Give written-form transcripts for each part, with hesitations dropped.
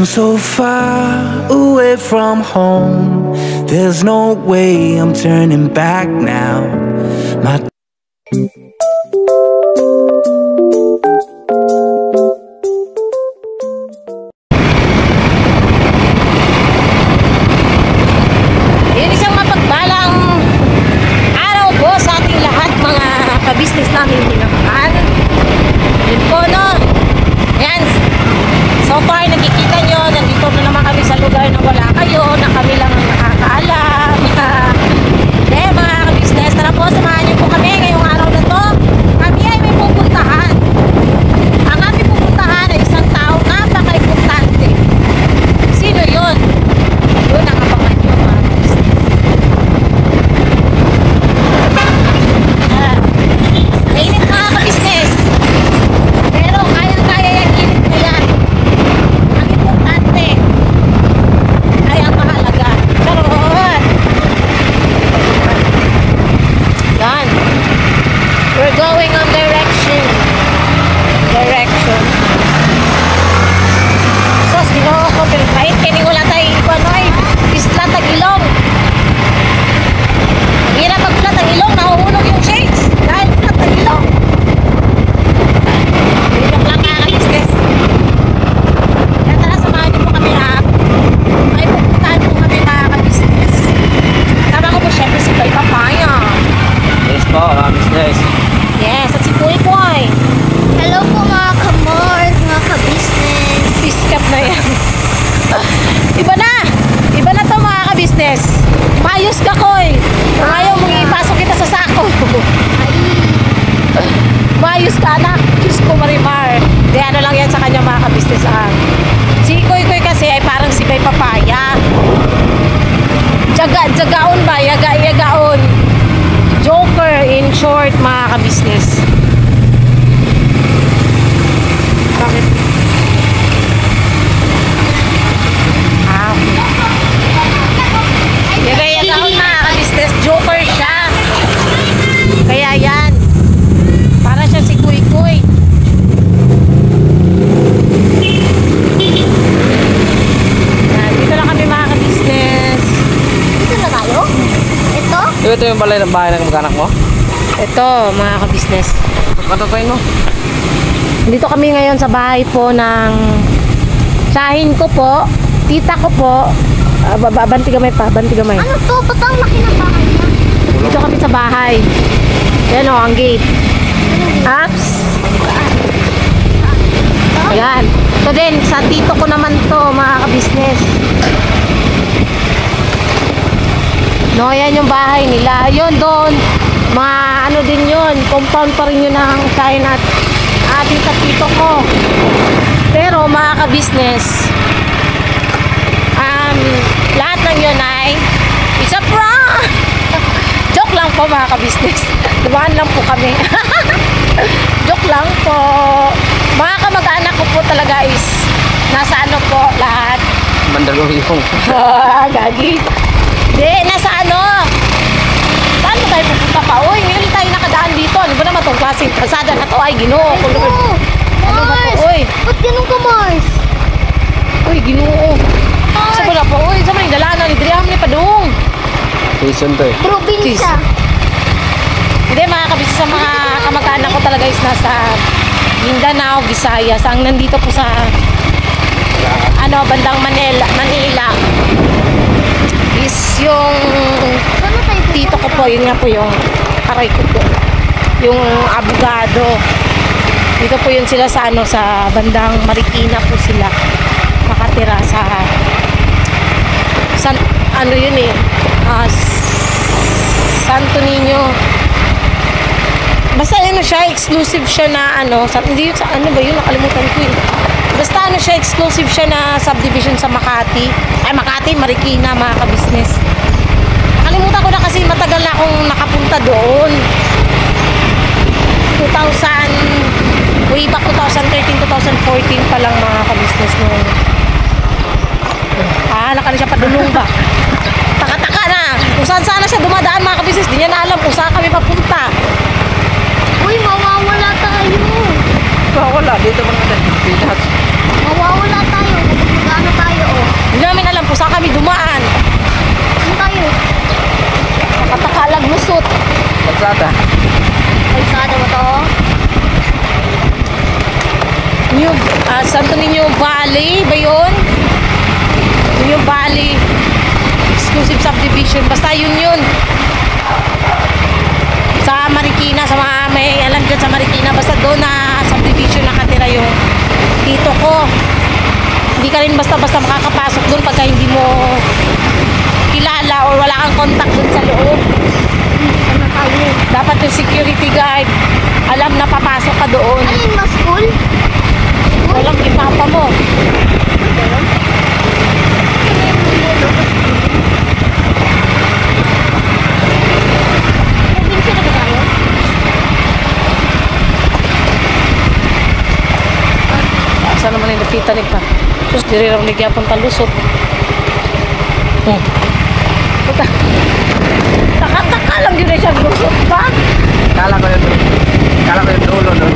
I'm so far away from home. There's no way I'm turning back now. My Yun isang mapagbalang araw po sa ating lahat, mga kabisnes namin minamahal. Yun po, no? Yan. So far, nakikita nyo, nandito na naman kami sa lugar na wala kayo, na kami lang ang nakakaalam. Mga kabisnes, tara po, samahan nyo po kami ngayong araw na to. Kami ay may pupuntahan. Ang aming pupuntahan ay isang tao napaka-importante. Sino yun? Yun ang abangan nyo, mga kabisnes. Mainit, mga kabisnes. Pero kayang-kaya yung init na yan. Ang importante ay ang mahalaga. Charot! Yan. We're going on direction. Sos, ginoo ko, pero kahit kini wala tayo ipanoy. Isla Tagilong. Hirap mag-flat ang ilong, nahuhulog yung shades. Dahil flat ang ilong. Hirap lang nga kabisnes. Kaya tara, samahan niyo po kami ha. Ay pupuntahan po kami mga kabisnes. Tama ko po syempre si Bay Papaya. Yes po, mga business. Yes, at si Puy Puy. Hello po mga kamors, mga ka-business. Piskap na yan. Iba na to mga kabisnes. Mayos ka, Koy. Kung ayaw mong ipasok kita sa sako. Mayos ka, anak. Diyos ko, Marimar. Di ano lang yan sa kanya mga kabisnes. Si Koy kasi ay parang si Bay Papaya. Jagaon ba? Yagaon. Joker in short mga kabisnes. Bakit? Yagaon mga kabisnes. Joker siya. Kaya yan. Para siya si Kuy. Yan. Dito lang kami mga kabisnes. Dito na tayo? Ito? Ito yung balay ng bahay ng kamag-anak mo? Ito mga kabisnes. Patutuin mo? Dito kami ngayon sa bahay po ng tsahin ko po, tita ko po. Banti gamay. Ano to? Ba't ang laki ng bahay niya? Dito kami sa bahay. Yan o, ang gate. Ups. Ayan. Ito din, sa tito ko naman to, mga kabisnes. No, yan yung bahay nila. Yun doon, mga ano din yun, compound pa rin yun ng tsahin at ating sa tito ko. Pero mga kabisnes, lahat ng yun ay isa prank. Joke lang po mga kabisnes. Dumaan lang po kami. Joke lang po. Mga kamag-anak ko po talaga is nasa ano po lahat. Mandaluyong. Gagi. Hindi, nasa ano. Saan mo tayo pupunta pa? Uy, ngayon tayo nakadaan dito. Ano ba naman itong klaseng kalsada na to? Ay, Ginoo. Ano ba to? Uy. Ba't ganun ka, Mars? Uy, Ginoo. Saan ba na po? Uy, saan ba yung dalanan? Idriyam ni Padung. Station to eh. Probinsya. Hindi, mga kabisnes, sa mga kamag-anak ko talaga is nasa Mindanao, Visayas. Ang nandito po sa bandang Manila is yung Saan tayo? tito ko po, yun nga po yung aray ko po, yung abogado. Dito po yun sila sa sa bandang Marikina po sila nakatira sa yun eh, Santo Niño. Basta siya, exclusive siya na hindi yun sa ba yun, nakalimutan ko yun. Basta siya, exclusive siya na subdivision sa Makati. Makati, Marikina, mga kabisnes. Nakalimutan ko na kasi matagal na akong nakapunta doon. 2013, 2014 pa lang mga kabisnes noon. Naka na siya padulong ba? Taka-taka na. Kung saan sana siya dumadaan mga kabisnes, di niya na alam kung saan kami papunta. Uy, mawawala tayo. Wala, dito mga natin. Mawawala tayo. Magano tayo? Santo Niño Valley ba yun? Niño Valley Exclusive Subdivision. Basta yun. Sa Marikina, sa mga may alam dyan sa Marikina. Basta doon na subdivision nakatira yung tito ko. Hindi ka rin basta-basta makakapasok doon pagka hindi mo kilala or wala kang contact doon sa loob. Dapat yung security guard alam na papasok ka doon. Alin mo school? Walang ipapa mo. Probinsya na ba tayo? Saan naman yung napitan pa? Sus, diri rin nagyapon talusot. Puta. Taka-taka lang yun na siyang lusot pa. Kala ko yung dulo doon.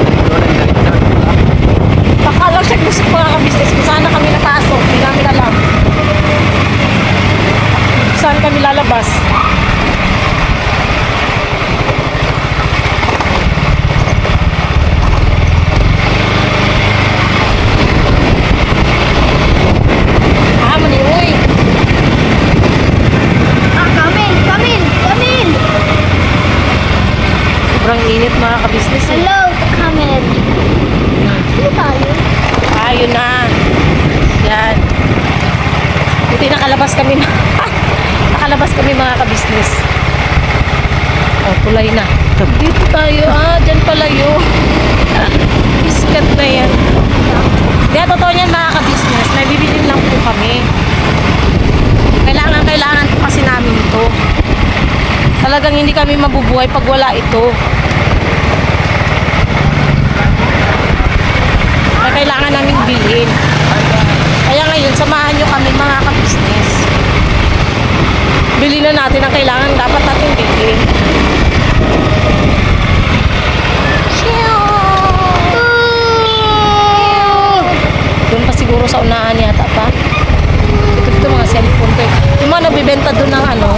Taka lang siyang lusot mga kabisnes. Kung saan na kami napasok, hindi namin alam. Saan kami lalabas? Maniuy. Come in. Sobrang init mga kabisnes. Hello, come in. Ano tayo? Ayun na. Yan. Buti nakalabas kami. Nakalabas kami mga kabisnes. Oh, kulay na. Dito tayo. Dyan pala yun. Iskat na yan. Kaya totoo niyan mga kabisnes. May bibili lang po kami. Kailangan po kasi namin ito. Talagang hindi kami mabubuhay pag wala ito. Kaya kailangan namin bilhin. Kaya ngayon, samahan nyo kami mga kabisnes. Bilhin na natin ang kailangan dapat natin bilhin. Doon pa siguro sa unahan yata pa. Ito mga cellphone ko. Yung mga nagbibenta doon ng ano.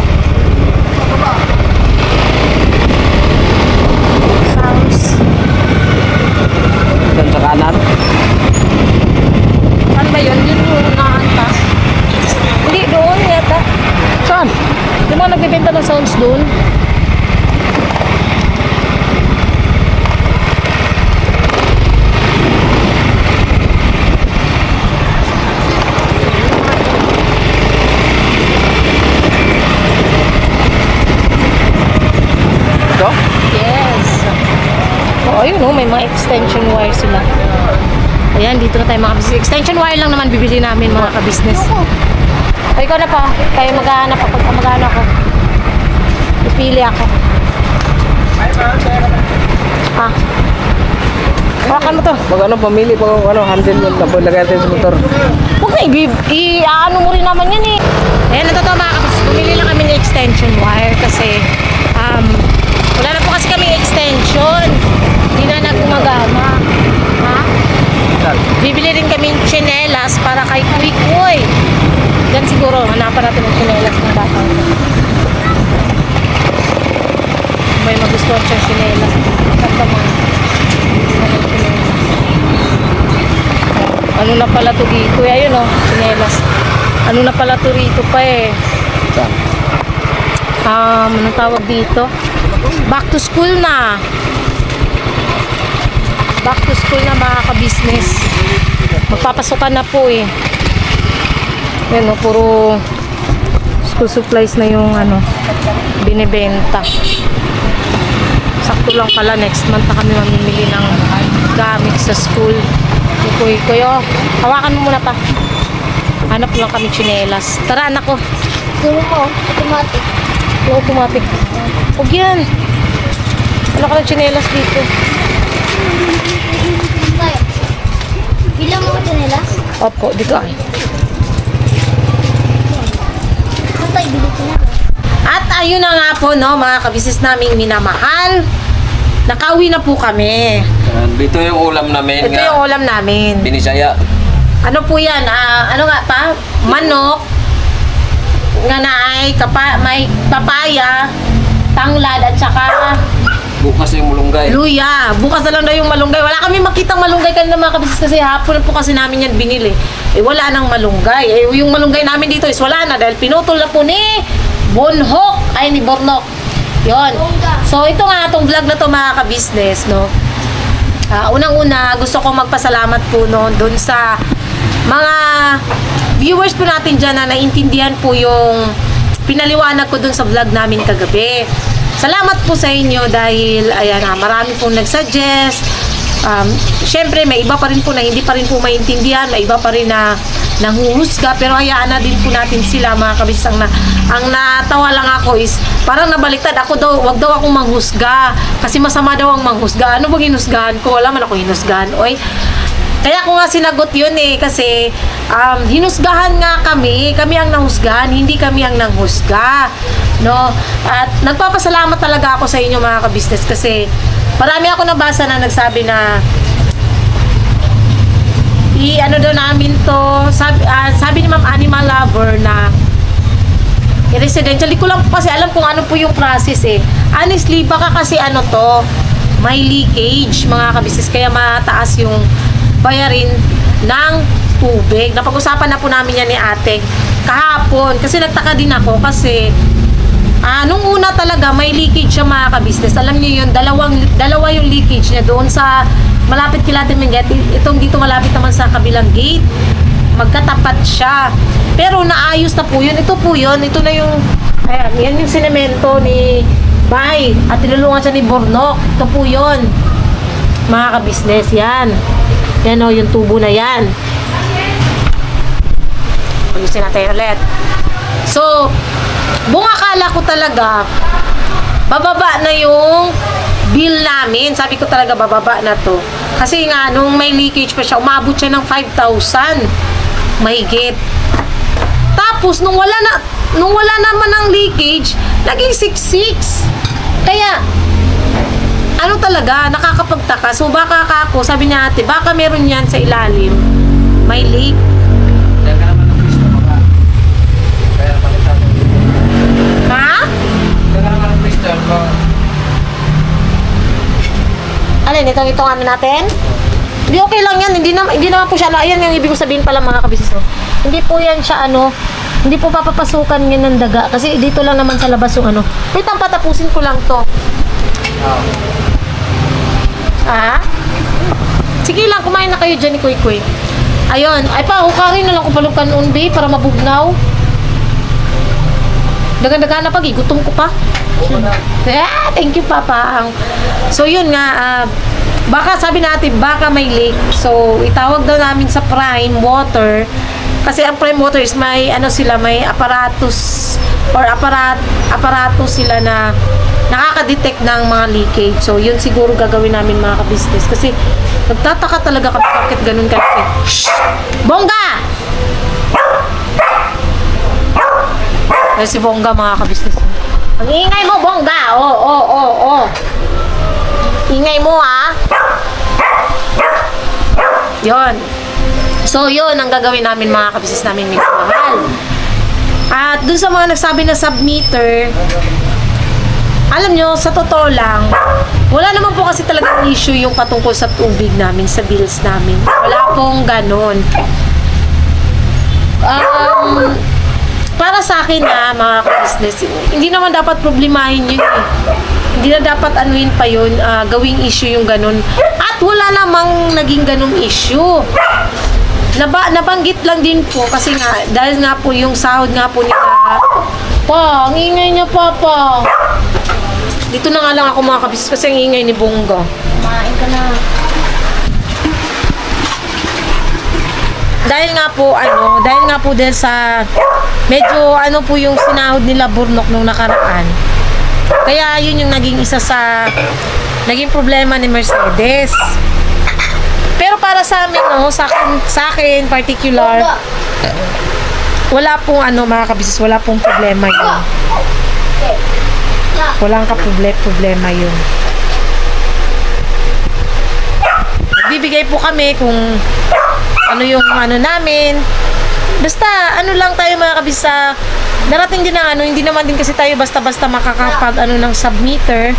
Sounds. Doon sa kanan. Ano ba yun? Yun yung unahan pa. Hindi, doon yata. Saan? Yung mga nagbibenta ng sounds doon. Ito? Yes. Oh, ayun oh, may mga extension wire sila. Ayan, dito na tayo mga kabisnes. Extension wire lang naman bibili namin mga kabisnes. Ay, ikaw na pa. Tayo maghahanap ako. Pagka maghahanap ako. Ipili ako. Hawakan mo to. Pag ano, pamili pag handle mo. Tapos lagay natin sa motor. Huwag na, i-ano mo rin naman yan eh. Ayan, natotoo mga kabisnes. Bumili lang kami ng extension wire kasi wala na po kasi kami extension. Hindi na nagumagana. Ha? Bibili rin kami tsinelas para kay Kuy. Yan siguro, hanapan natin ng tsinelas ng bata. May magustuhan siyang tsinelas. Santa man. Ano na pala to dito? Ayun o, tsinelas. Ano na pala to rito pa eh. Saan? Anong tawag dito? Back to school na. Back to school na mga kabisnes. Magpapasukan na po eh. Yan o, puro school supplies na yung binibenta. Sakto lang pala next month na kami mamimili ng gamit sa school. Kuyo, hawakan mo muna pa. Hanap lang kami tsinelas. Tara anak ko. Gulo ko, automatic. Automatic. Huwag yan. Wala ka ng tsinelas dito. Tayo. Bilang mo ito nila? Opo, dito ay. Tayo, bilit na. At ayun na nga po, no, mga kabisnes naming minamahal. Nakauwi na po kami. Dito yung ulam namin. Ito yung ulam namin. Binisaya. Ano po yan? Ano nga pa? Manok. Nga na ay may papaya, tanglad, at saka Bukas yung mulunggay. Luya, bukas na lang daw yung malunggay. Wala kami makitang malunggay kanina mga kabisnes kasi hapon po kasi namin yan binili. Eh wala nang malunggay. Eh yung malunggay namin dito is wala na dahil pinutol na po ni Bonhok. Ay, ni Bornok. Yon. So ito nga itong vlog na to mga kabisnes, no. Unang-una gusto ko magpasalamat po no doon sa mga viewers po natin dyan na naintindihan po yung pinaliwanag ko doon sa vlog namin kagabi. Salamat po sa inyo dahil ayan, marami pong nagsuggest. Syempre may iba pa rin po na hindi pa rin po maintindihan, may iba pa rin na nanghuhusga, pero hayaan na din po natin sila mga kabisnes. Ang natawa lang ako is parang nabaliktad ako daw, wag daw akong manghusga kasi masama daw ang manghusga. Ano bang hinusgahan ko? Wala man ako hinusgahan. Oy, kaya ko nga sinagot yun eh, kasi hinusgahan nga kami ang nahusgahan, hindi kami ang nanghusga, no? At nagpapasalamat talaga ako sa inyo mga kabisnes kasi marami ako nabasa na nagsabi na ano daw namin to, sabi ni Ma'am Animal Lover na residential. Di ko lang po kasi alam kung ano po yung process eh. Honestly, baka kasi ano to, may leakage mga kabisnes, kaya mataas yung bayarin ng tubig. Napag-usapan na po namin yan ni ate kahapon kasi nagtaka din ako kasi nung una talaga may leakage siya mga kabisnes. Alam niyo yun, dalawa yung leakage niya doon sa malapit kila Timinget. Itong dito malapit naman sa kabilang gate. Magkatapat siya. Pero naayos na po yun. Ito po yun. Ito na yung ayan, yan yung sinemento ni Bay at tinulungan siya ni Bornok. Ito po yun mga kabisnes. Yan. Yan o, yung tubo na yan. Ayusin natin ulit. So, buong akala ko talaga, bababa na yung bill namin. Sabi ko talaga, bababa na to. Kasi nga, nung may leakage pa siya, umabot siya ng 5,000. Mahigit. Tapos, nung wala naman ang leakage, naging 6,600. Kaya, ano talaga, nakakapagtaka. So, baka ako, sabi niya ate, baka meron yan sa ilalim. May leak. Kaya ka naman ng pisto baka. Kaya palitan. Ha? Kaya ka naman ng pisto baka. Alin, itong ano natin? Hindi, okay lang yan. Hindi naman po siya, ayan yung ibig ko sabihin pala mga kabisnes. Hindi po yan siya, hindi po papapasukan yan ng daga. Kasi dito lang naman sa labas yung wait, ang patapusin ko lang to. Sige lang, kumain na kayo dyan ni Kuy Kuy. Ayun, ay pa, hukarin na lang kung palukan unbi para mabugnaw. Dagan-dagan na pag, gutom ko pa. Thank you, Papa. So, yun nga, baka sabi natin, baka may leak. So, itawag daw namin sa Prime Water. Kasi ang Prime Water is may, may apparatus or aparatus sila na nakaka-detect ng mga leakage. So, yun siguro gagawin namin mga kabisnes. Kasi, nagtataka talaga kami bakit ganun kasi. Shhh! Bongga! Ay, si Bongga mga kabisnes. Ang ingay mo, Bongga! Oh. Ingay mo, ha? Yun. So, yun ang gagawin namin mga kabisnes namin mahal. At dun sa mga nagsabi na sub-meter, alam nyo, sa totoo lang, wala naman po kasi talagang issue yung patungkol sa tubig namin, sa bills namin. Wala pong ganon. Para sa akin mga business, hindi naman dapat problemahin yun eh. Hindi na dapat anuin pa yun, gawing issue yung ganon. At wala namang naging ganong issue. Nabanggit lang din po kasi nga, dahil nga po yung sahod nga po nila. Pa, ang ingay niya, Papa. Dito na nga lang ako mga kabisnes kasi ang ingay ni Bongga. Kumain ka na. Dahil nga po din sa medyo po yung sinahod nila Bornok nung nakaraan. Kaya yun yung naging isa sa naging problema ni Mercedes. Pero para sa amin, sa akin particular, wala pong mga kabisnes, wala pong problema yun. Walang problema yun. Bibigay po kami kung ano yung namin. Basta lang tayo mga kabisa. Darating din ang hindi naman din kasi tayo basta-basta makakapag ng submeter.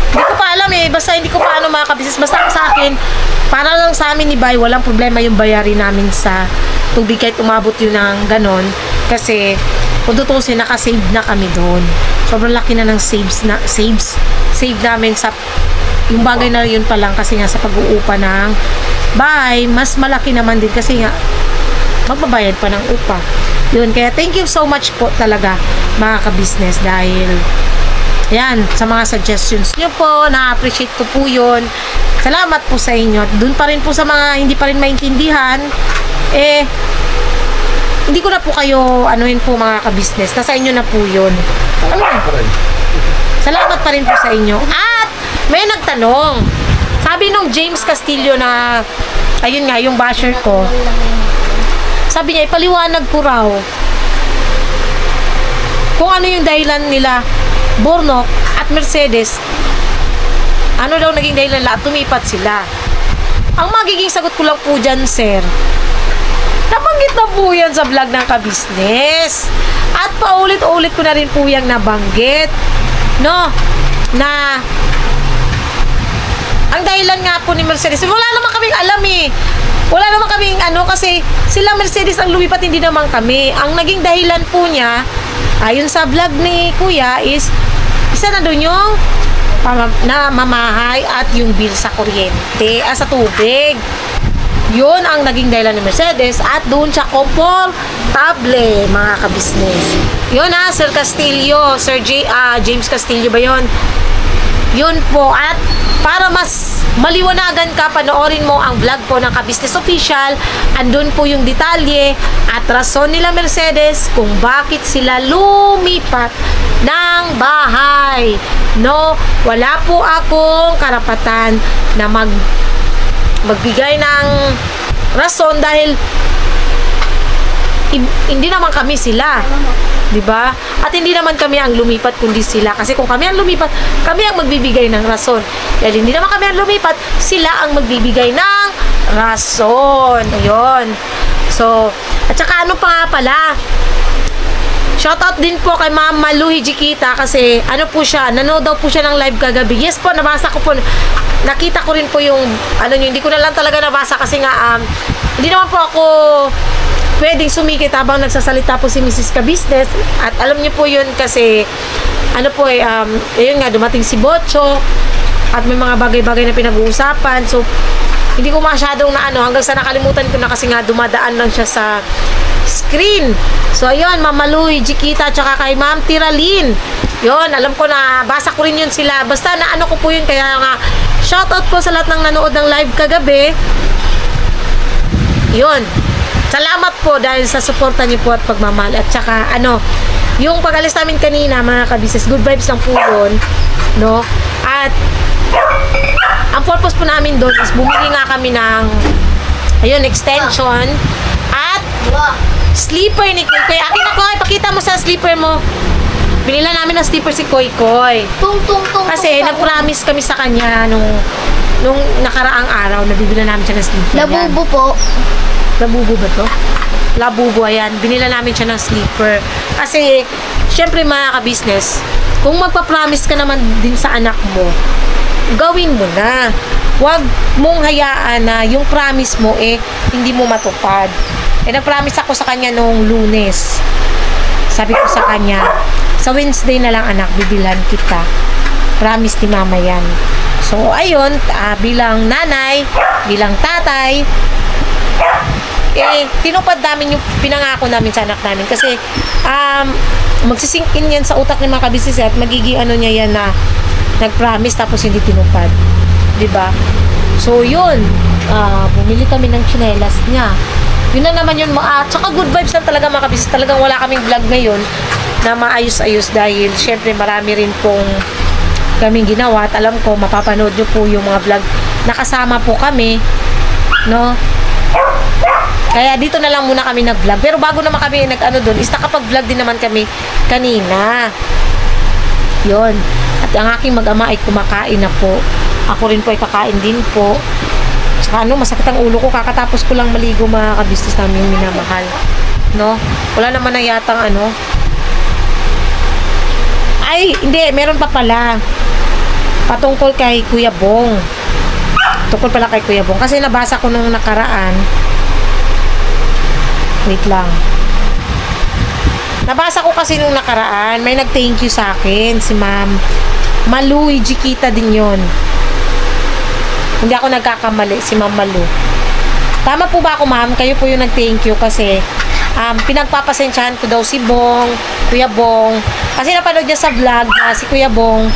Hindi ko pa alam eh. Basta hindi ko pa ano mga kabisnes. Basta sa akin, para lang sa amin ni Bay, walang problema yung bayarin namin sa tubig kahit umabot yun ng ganon. Kasi, kung tutusin, nakasave na kami doon. Sobrang laki na ng save namin sa yung bagay na yun pa lang kasi nga sa pag-uupa ng bahay, mas malaki naman din kasi nga magbabayad pa ng upa. Yun, kaya thank you so much po talaga mga ka-business dahil yan, sa mga suggestions nyo po, na-appreciate ko po yun. Salamat po sa inyo. At dun pa rin po sa mga hindi pa rin maintindihan, hindi ko na po kayo anuhin po mga ka-business. Nasa inyo na po yun. Salamat pa rin po sa inyo. At may nagtanong. Sabi nung James Castillo na, ayun nga, yung basher ko, sabi niya, ipaliwanag ko raw kung ano yung dahilan nila Bornok at Mercedes, ano daw naging dahilan nila at tumipat sila. Ang magiging sagot ko lang po dyan, sir, nabanggit na po yan sa vlog ng ka-business. At paulit-ulit ko na rin po yung nabanggit, no, na ang dahilan nga po ni Mercedes, wala naman kaming alam eh. Wala naman kaming ano, kasi sila Mercedes ang lumipat, hindi naman kami. Ang naging dahilan po niya, ayon sa vlog ni Kuya, is isa na doon yung na mamahay at yung bill sa kuryente, sa tubig. Yun ang naging dahilan ni Mercedes at doon siya komportable, mga ka-business. Yun Sir Castillo, James Castillo ba yun? Yun po. At para mas maliwanagan ka, panoorin mo ang vlog po ng ka-business official. Andun po yung detalye at rason nila Mercedes kung bakit sila lumipat ng bahay. No, wala po akong karapatan na magbigay ng rason dahil hindi naman kami sila, di ba? At hindi naman kami ang lumipat kundi sila, kasi kung kami ang lumipat, kami ang magbibigay ng rason. Dahil hindi naman kami ang lumipat, sila ang magbibigay ng rason. Ayun. So, at saka ano pa nga pala, shoutout din po kay Ma'am Maluhi Jikita kasi ano po siya, nanood daw po siya ng live kagabi. Yes po, nabasa ko po, nakita ko rin po yung ano nyo, hindi ko na lang talaga nabasa kasi nga hindi naman po ako pwedeng sumikit habang nagsasalita po si Mrs. Ka-Business. At alam niyo po yun kasi ano po ayun nga, dumating si Bocho at may mga bagay-bagay na pinag-uusapan. So, hindi ko masyadong na ano, hanggang sa nakalimutan ko na kasi nga dumadaan lang siya sa screen. So, ayun, Ma'am Maluy, Jikita, tsaka kay Ma'am Tiralin. Yun, alam ko na, basa ko rin yun sila. Basta na ano ko po yun, kaya nga, shoutout po sa lahat ng nanood ng live kagabi. Yun. Salamat po dahil sa suporta niyo po at pagmamahal. At saka, ano, yung pag-alis namin kanina, mga ka-business, good vibes lang po yun, no? At, ang purpose po namin doon is bumili nga kami ng, ayun, extension, at sleeper ni Koy Koy. Akin na, Koy, pakita mo sa sleeper mo. Binila namin ng sleeper si Koy Koy. Kasi, nag-promise kami sa kanya nung nakaraang araw, nabibila namin siya ng sleeper. Labubo po. Labubo ba to? Labubo, ayan. Binila namin siya ng sleeper. Kasi, syempre mga ka-business, kung magpa-promise ka naman din sa anak mo, gawin mo na. Huwag mong hayaan na yung promise mo hindi mo matupad. Nag-promise ako sa kanya nung Lunes. Sabi ko sa kanya, sa Wednesday na lang anak, bibilhan kita. Promise ni mama yan. So, ayun, bilang nanay, bilang tatay, tinupad namin yung pinangako namin sa anak namin kasi magsisink in yan sa utak ng mga kabisnes at magiging ano niya yan na nag-promise tapos hindi tinupad, diba? So yun, bumili kami ng tsinelas niya. Yun na naman yun, tsaka good vibes lang talaga mga kabisnes. Talagang wala kaming vlog ngayon na maayos-ayos dahil syempre marami rin pong kaming ginawa at alam ko mapapanood nyo po yung mga vlog nakasama po kami, no? Kaya dito na lang muna kami nag-vlog. Pero bago naman kami nag-ano doon, is nakapag-vlog din naman kami kanina. Yun. At ang aking mag-ama ay kumakain na po. Ako rin po ay kakain din po. Tsaka masakit ang ulo ko. Kakatapos ko lang maligo, mga ka-business namin yung minamahal. No? Wala naman na yatang Ay, hindi. Meron pa pala. Patungkol kay Kuya Bong. Tungkol pala kay Kuya Bong. Kasi nabasa ko nung nakaraan. Wait lang. Nabasa ko kasi nung nakaraan. May nag-thank you sa akin. Si Ma'am Malu Ijikita din yun. Hindi ako nagkakamali. Si Ma'am Malu. Tama po ba ako, ma'am? Kayo po yung nag-thank you kasi pinagpapasensyahan ko daw si Bong, Kuya Bong. Kasi napanood niya sa vlog na si Kuya Bong,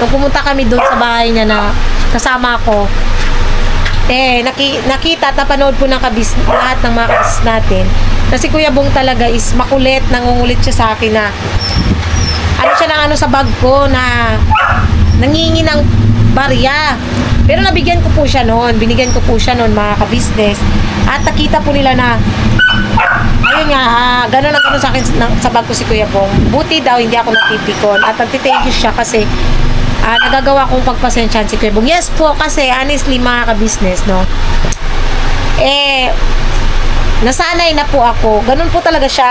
nung pumunta kami doon sa bahay niya na kasama ko, nakita at napanood po ng lahat ng mga kabis natin na si Kuya Bong talaga is makulit, nangungulit siya sa akin na ano siya ng ano sa bag ko na nangingi ng barya. Pero nabigyan ko po siya noon. Binigyan ko po siya noon, mga ka-business. At nakita po nila na ayun nga, gano'n ang gano'n sa akin sa bag ko si Kuya Bong. Buti daw, hindi ako natipikon. At nagtithank you siya kasi nagagawa kong pagpasensyahan si Kuya Bong. Yes po, kasi honestly, mga ka-business, no? Nasanay na po ako. Ganun po talaga siya.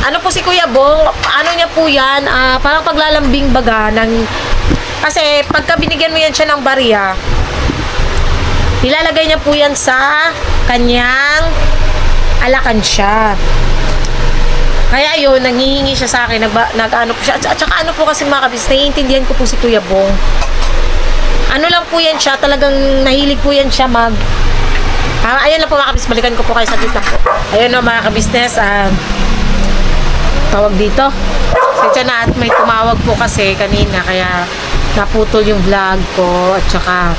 Ano po si Kuya Bong, ano niya po yan, parang paglalambing baga ng, kasi pagka binigyan mo yan siya ng barya, nilalagay niya po yan sa kanyang alakansya. Kaya yun, nangihingi siya sa akin, nag-ano po siya. At saka ano po kasi mga kabis, naiintindihan ko po si Kuya Bong. Ano lang po yan siya, talagang nahilig po yan siya ayun lang po mga kabis, balikan ko po kayo sa dito po. Ayun no mga kabisnes, tawag dito. Sensya na at may tumawag po kasi kanina kaya naputol yung vlog ko at saka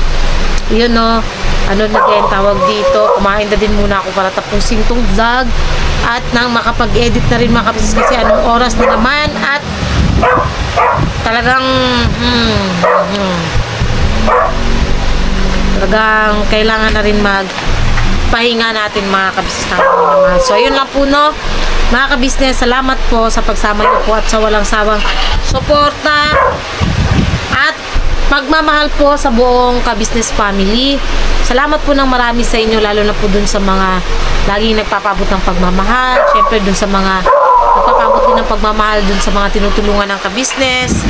yun no, ano na din tawag dito, kumain na din muna ako para tapusin tong vlog at nang makapag-edit na rin mga kabisnes kasi anong oras na naman at talagang talagang kailangan na rin pahinga natin mga kabisnes naman. So ayun lang po no mga ka-business, salamat po sa pagsama niyo po at sa walang sawang suporta at pagmamahal po sa buong ka-business family. Salamat po ng marami sa inyo, lalo na po dun sa mga laging nagpapabot ng pagmamahal, syempre dun sa mga nagpapabot din ng pagmamahal dun sa mga tinutulungan ng ka-business.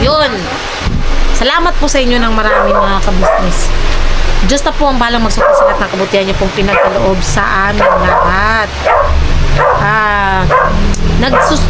Yun, salamat po sa inyo ng marami mga ka-business. Diyos na po ang balang magsukli sa lahat ng kabutihan niyo pong pinagkaloob sa amin lahat.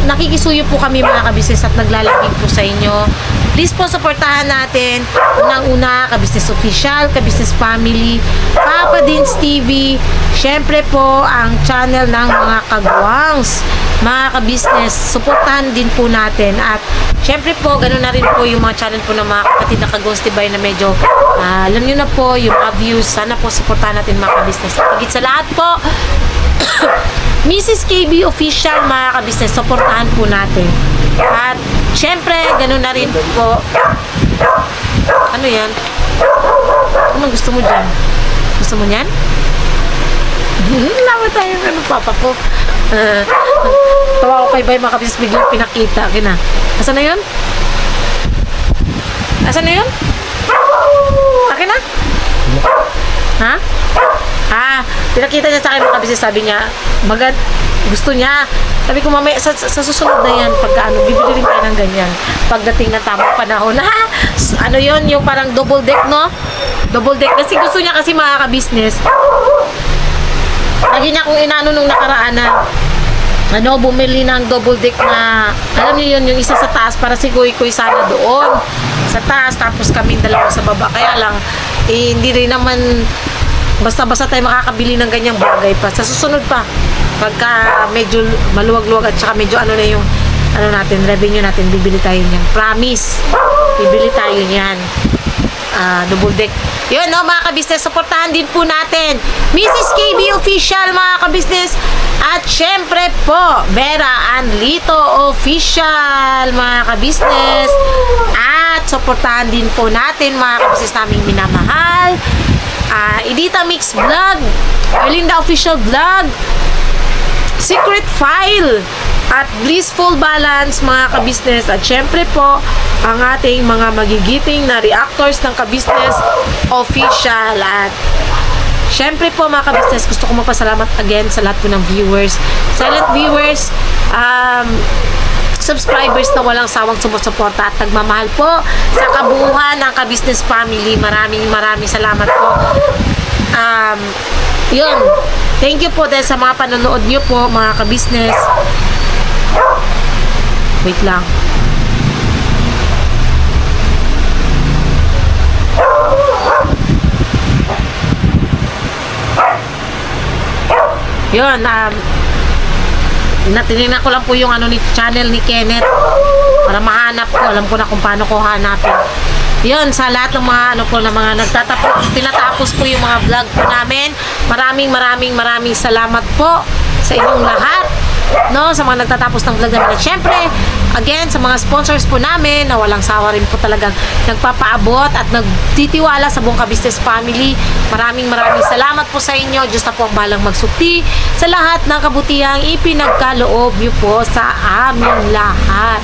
Nakikisuyo po kami mga kabisnes at naglalambing po sa inyo. Please po supportahan natin unang-una Kabisnes Official, Kabisnes Family, Papa Dins TV, syempre po ang channel ng mga kagwangs. Mga kabisnes, supportahan din po natin at syempre po, ganoon na rin po yung mga channel po ng mga kapatid na kagwangs tibay na medyo alam nyo na po yung mga views. Sana po supportahan natin mga kabisnes. Higit sa lahat po Mrs. KB Official mga kabisnes, supportahan po natin. At syempre, ganoon na rin po. Ano yan? Ano gusto mo dyan? Gusto mo yan? Lawa tayo ng papa ko. Tawa ko kay Bay mga kabisnes, biglang pinakita. Kina. Asan na yun? Asan na yun? Akin na? Ha? Pinakita niya sa akin mga kabisnes, sabi niya, gusto niya. Sabi ko mamaya, sa susunod na yan, pagka bibili rin tayo ng ganyan. Pagdating na tamang panahon. Ano yun, yung parang double deck, no? Double deck. Kasi gusto niya kasi mga kabisnes. Lagi niya kung inano nung nakaraan na bumili ng double deck na, alam niyo yun, yung isa sa taas para si Kuy sana doon sa taas, tapos kaming dalawa sa baba. Kaya lang, hindi rin naman basta-basta tayo makakabili ng ganyang bagay pa. Sa susunod pa, pagka medyo maluwag-luwag at saka medyo yung revenue natin, bibili tayo niyan. Promise, bibili tayo niyan. Double deck. Yun, no, mga kabisnes, supportahan din po natin Mrs. KB Official, mga kabisnes. At syempre po, Vera Anlito Official, mga kabisnes. At supportahan din po natin mga kabisnes naming minamahal, Edita Mix Vlog, Erlinda Official Vlog, Secret File, at Blissful Balance, mga kabisnes. At syempre po, ang ating mga magigiting na reactors ng Kabisnes Official. At syempre po mga kabisnes, gusto ko magpasalamat again sa lahat po ng viewers, silent viewers, subscribers na walang sawang sumusuporta at nagmamahal po sa kabuuan ng Ka-Business Family. Maraming salamat po. Yun. Thank you po dahil sa mga panonood nyo po, mga ka-business. Wait lang. Yun, tinignan ko lang po yung ano ni channel ni Kenneth para mahanap ko. Alam ko na kung paano ko hanapin. Yun, sa lahat ng mga ano po, na mga tinatapos po yung mga vlog po namin. Maraming salamat po sa inyong lahat, no, sa mga nagtatapos ng vlog namin. At syempre, again, sa mga sponsors po namin na walang sawa rin po talagang nagpapaabot at nagtitiwala sa buong Ka-Business Family. Maraming salamat po sa inyo. Diyos na po ang bahalang magsukti sa lahat ng kabutihang ipinagkaloob niyo po sa aming lahat.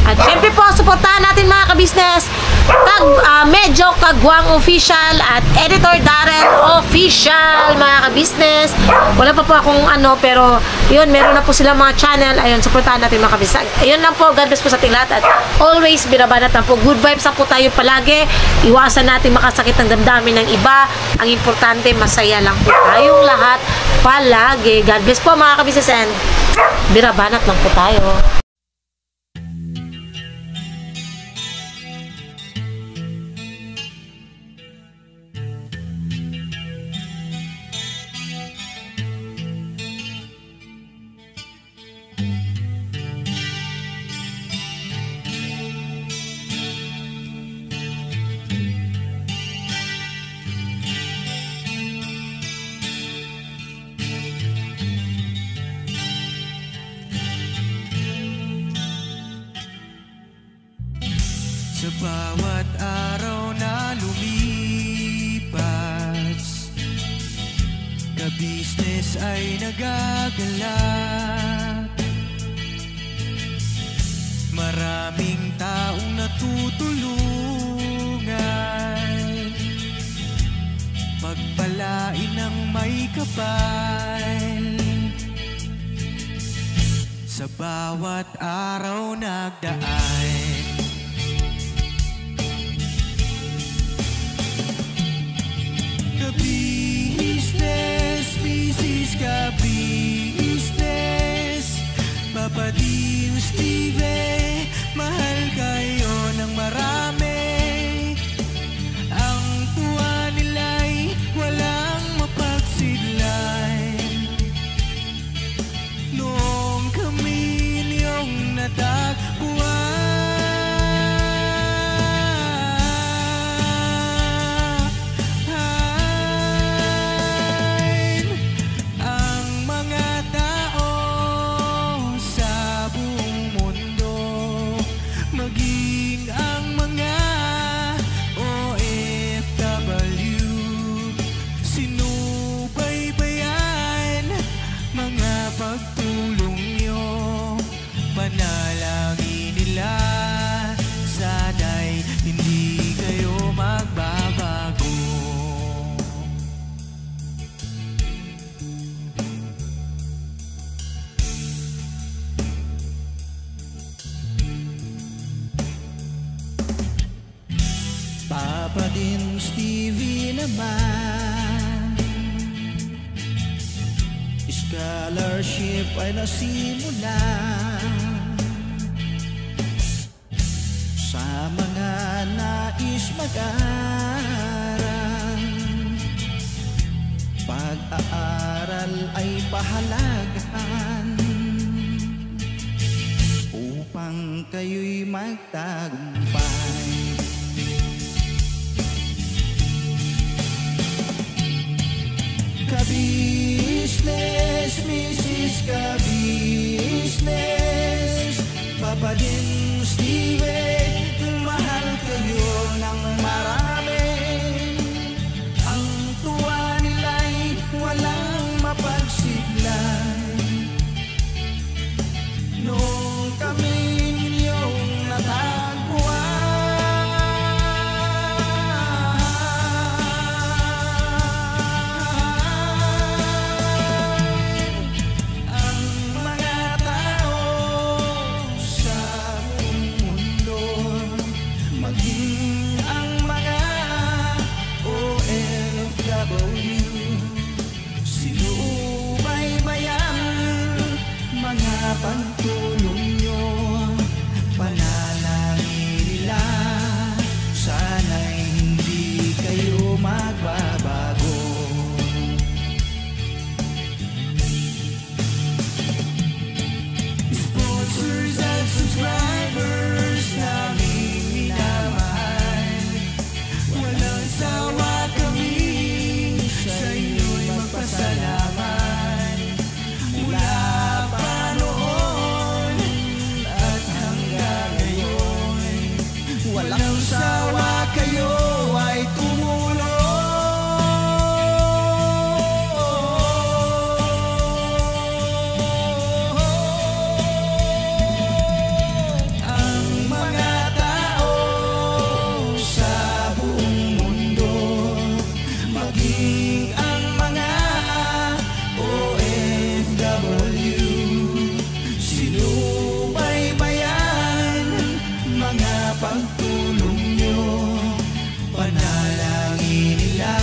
At syempre po, suportahan natin mga ka-business, Medyo Kagwang Official at Editor Darren Official, mga ka-business. Wala pa po akong ano, pero yun, meron na po silang mga channel. Ayun, suportahan natin mga ka-business. Ayun lang po, God bless po sa ating lahat. At always, binabanat lang po. Good vibes lang po tayo palagi. Iwasan natin makasakit ng damdamin ng iba. Ang importante, masaya lang po tayong lahat palagi. God bless po mga ka-business, and binabanat lang po tayo. Sa bawat araw na lumipas, ka-business ay nagagalak. Maraming taong natutulungan, pagpalain ng may kapal. Sa bawat araw nagdaan, ka-business, business ka-business, Papa Dio, Steve, mahal kayo ng marami. Ang tuwa nila'y walang mapagsidlan. Noong kami niyong natagpuan, pagtulong nyo, panalangin nila, sana'y hindi kayo magbabago. Papa din Stevie naman, scholarship ay nasimulan sa mga nais mag-aral. Pag-aaral ay pahalagahan upang kayo'y magtagumpay. Ka-business, Mrs. Ka-business, Papa din Steve, mahal kayo ng marami. Ang tuwa nila'y walang mapagsidlan. Noong kami ninyong natagpuan, ang mga tao sa pagtulong nyo, panalangin nila, sana'y hindi kayo magbabago. Sponsors at subscribers naming minamahal, walang sawa kami sa inyo'y magpasalamat. Mula pa noon at hanggang ngayon, walang sawa kayo ay tumulong. Ang mga tao sa buong mundo, maging ang mga OFW, sinubaybayan mga pagtulong nyo, panalangin nila,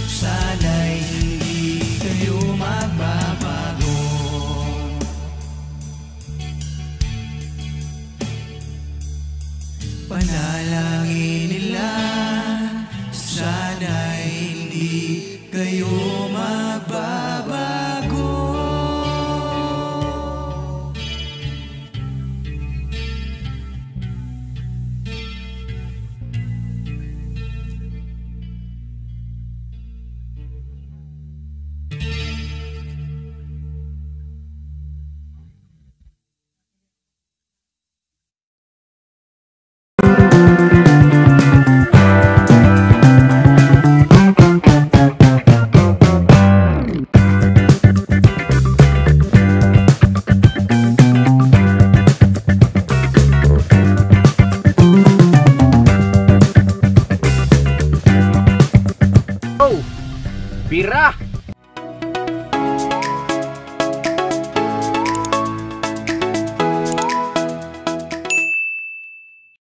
sana'y hindi kayo magbabago. Panalangin nila, sana'y hindi kayo